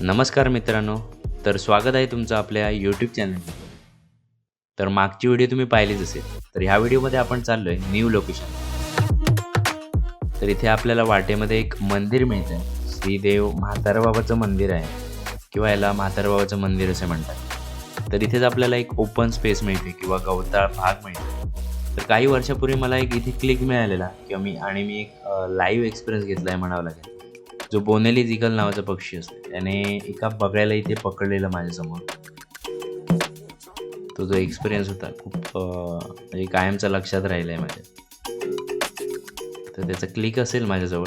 नमस्कार मित्रांनो. तर स्वागत आहे तुमचं आपल्या यूट्यूब चॅनलवर. तर मागची व्हिडिओ तुम्ही पाहिलीच असेल. तर ह्या व्हिडिओमध्ये आपण चाललो आहे न्यू लोकेशन. तर इथे आपल्याला वाटेमध्ये एक मंदिर मिळतं आहे. श्रीदेव म्हाताराबाबाचं मंदिर आहे किंवा याला म्हाताराबाबाचं मंदिर असे म्हणतात. तर इथेच आपल्याला एक ओपन स्पेस मिळते किंवा गवताळ भाग मिळतो. तर काही वर्षापूर्वी मला एक इथे क्लिक मिळालेला किंवा मी एक लाईव्ह एक्सपिरियन्स घेतला आहे म्हणावं लागेल. जो बोनेली जिगल नावाचा पक्षी असतो त्याने एका बगळ्याला इथे पकडलेलं माझ्यासमोर. तो जो एक्सपिरियन्स होता खूप म्हणजे कायमचा लक्षात राहिला आहे माझ्या. तर त्याचा क्लिक असेल माझ्याजवळ.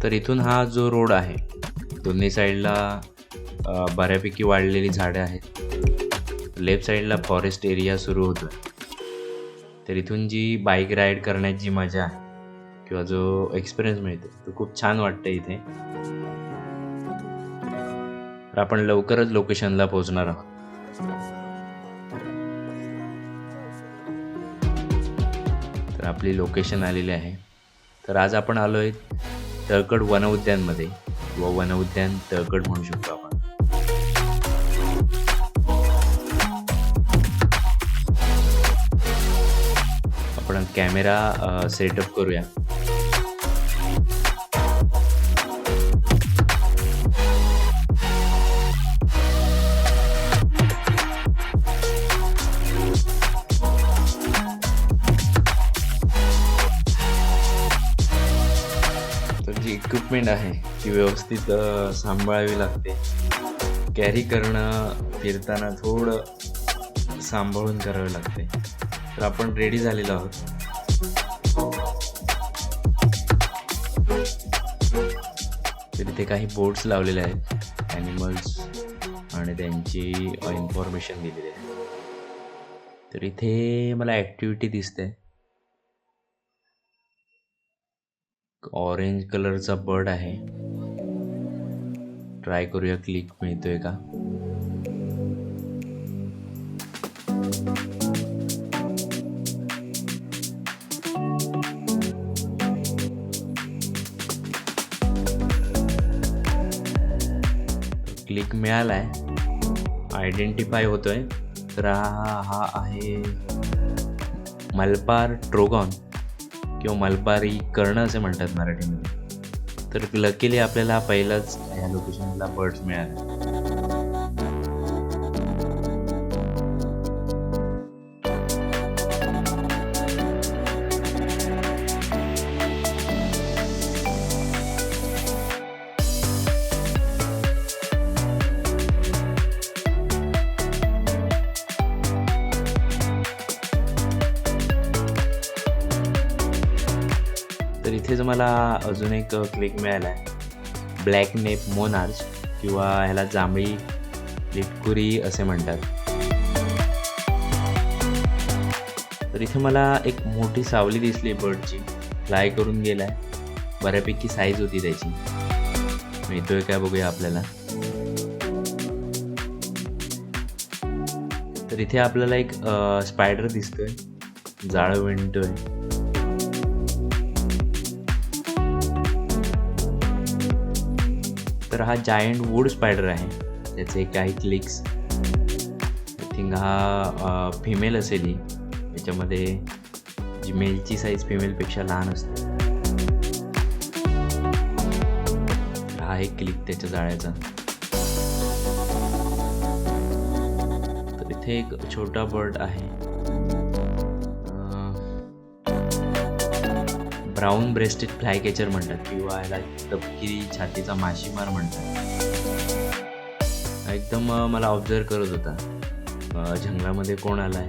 तर इथून हा जो रोड आहे दोन्ही साईडला बऱ्यापैकी वाढलेली झाडं आहेत. लेफ्ट साईडला फॉरेस्ट एरिया सुरू होतो. तर इथून जी बाईक राईड करण्याची मजा आहे किंवा जो एक्सपिरियन्स मिळतो तो खूप छान वाटतं इथे. तर आपण लवकरच लोकेशनला पोहोचणार आहोत. तर आपली लोकेशन आलेली आहे. तर आज आपण आलो आहे तळकड वनउद्यानमध्ये किंवा वनउद्यान तळकड म्हणू शकतो आपण. आपण कॅमेरा सेटअप करूया. तर जी इक्विपमेंट आहे ती व्यवस्थित सांभाळावी लागते. कॅरी करणं फिरताना थोडं सांभाळून करावं लागते. तर आपण रेडी झालेलो आहोत. तर इथे काही बोर्ड्स लावलेले आहेत ॲनिमल्स आणि त्यांची इन्फॉर्मेशन दिलेली आहे. तर इथे मला ॲक्टिव्हिटी दिसते. ऑरेंज कलरचा बर्ड आहे. ट्राय करूया क्लिक मिळतोय का. क्लिक मिळाला आहे. आयडेंटिफाय होतोय. तर हा आहे मलबार ट्रोगॉन किंवा मलबारी कर्ण असे म्हणतात मराठीमध्ये. तर लकीली आपल्याला पहिलाच ह्या लोकेशनला बर्ड्स मिळाले. तर इथेच मला अजून एक क्लिक मिळाला आहे. ब्लॅक नेप मोनार्च किंवा ह्याला जांभळी लिटकुरी असे म्हणतात. तर इथे मला एक मोठी सावली दिसली बर्डची. फ्लाय करून गेलाय. बऱ्यापैकी साईज होती त्याची. मिळतोय काय बघूया आपल्याला. तर इथे आपल्याला एक स्पायडर दिसतोय. जाळं विणतोय. तर हा जायंट वूड स्पायडर आहे. त्याचे काही क्लिक्स. आय थिंक हा फिमेल असेल ही. याच्यामध्ये जी मेलची साईज फिमेलपेक्षा लहान असते. हा एक क्लिक त्याच्या जाळ्याचा. तर इथे एक छोटा बर्ड आहे. ब्राऊन ब्रेस्टेड फ्लाय कॅचर म्हणतात किंवा याला तपकिरी छातीचा माशीमार म्हणतात. एकदम मला ऑब्झर्व करत होता जंगलामध्ये कोण आलाय.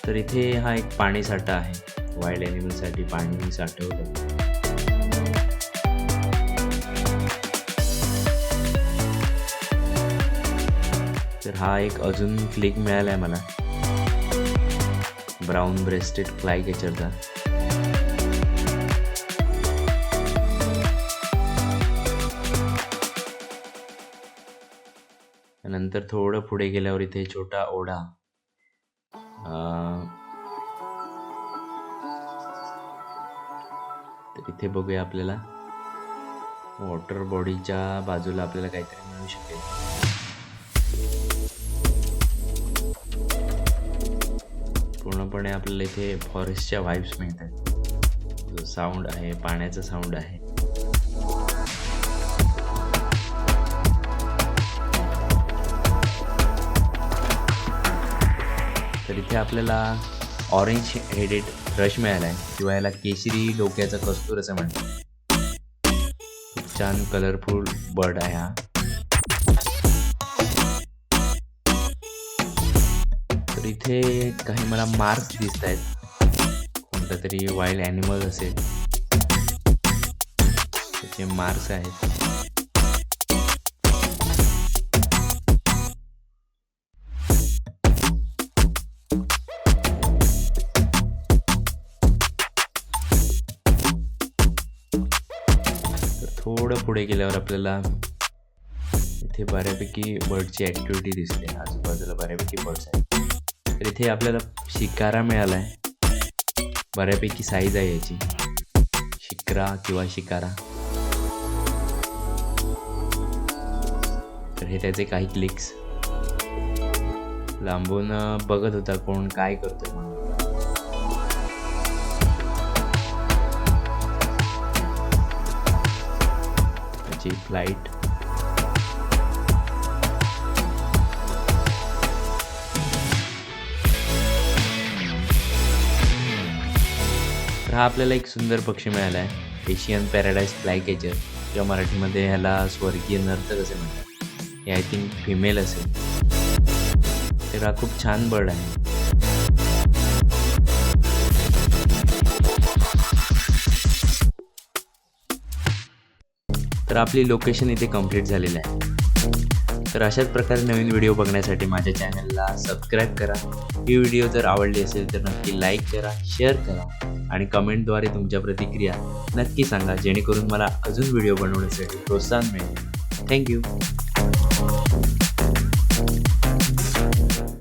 तर इथे हा एक पाणी साठा आहे. वाईल्ड ॲनिमलसाठी पाणी साठवलं. तर हा एक अजून क्लिक मिळाला आहे मला ब्राऊन ब्रेस्टेड फ्लाय कॅचरचा. नंतर थोडं पुढे गेल्यावर इथे छोटा ओढा तर इथे बघूया आपल्याला वॉटर बॉडीच्या बाजूला आपल्याला काहीतरी मिळू शकेल. पूर्णपणे आपल्याला इथे फॉरेस्टच्या वाइब्स मिळतात. जो साऊंड आहे, पाण्याचा साऊंड आहे. तर इथे आपल्याला ऑरेंज हेडेड थ्रश मिळाला आहे किंवा याला केशरी डोक्याचा कस्तूर असं म्हणतात. खूप छान कलरफुल बर्ड आहे हा. तर इथे काही मला मार्क्स दिसत आहेत. कोणता तरी वाईल्ड ॲनिमल असेल त्याचे मार्क्स आहेत. थोडं पुढे गेल्यावर आपल्याला इथे बऱ्यापैकी बर्डची ॲक्टिव्हिटी दिसते. आजूबाजूला बऱ्यापैकी बर्ड्स आहेत. तर इथे आपल्याला शिकारा मिळाला आहे. बऱ्यापैकी साईज आहे याची, शिकरा किंवा शिकारा. तर हे त्याचे काही क्लिक्स. लांबून बघत होता कोण काय करतोय म्हणून. फ्लाइट. तर हा आपल्याला एक सुंदर पक्षी मिळाला आहे, एशियन पॅराडाईज फ्लायकॅचर किंवा मराठीमध्ये ह्याला स्वर्गीय नर्तक असे म्हणतात. हे आय थिंक फिमेल असेल. तर हा खूप छान बर्ड आहे. तर आपली लोकेशन इथे कंप्लीट झालेली आहे. तर अशाच प्रकारे नवीन व्हिडिओ बघण्यासाठी माझ्या चॅनलला सबस्क्राईब करा. ही व्हिडिओ जर आवडली असेल तर नक्की लाईक करा, शेअर करा आणि कमेंटद्वारे तुमच्या प्रतिक्रिया नक्की सांगा, जेणेकरून मला अजून व्हिडिओ बनवण्यासाठी प्रोत्साहन मिळेल. थँक्यू.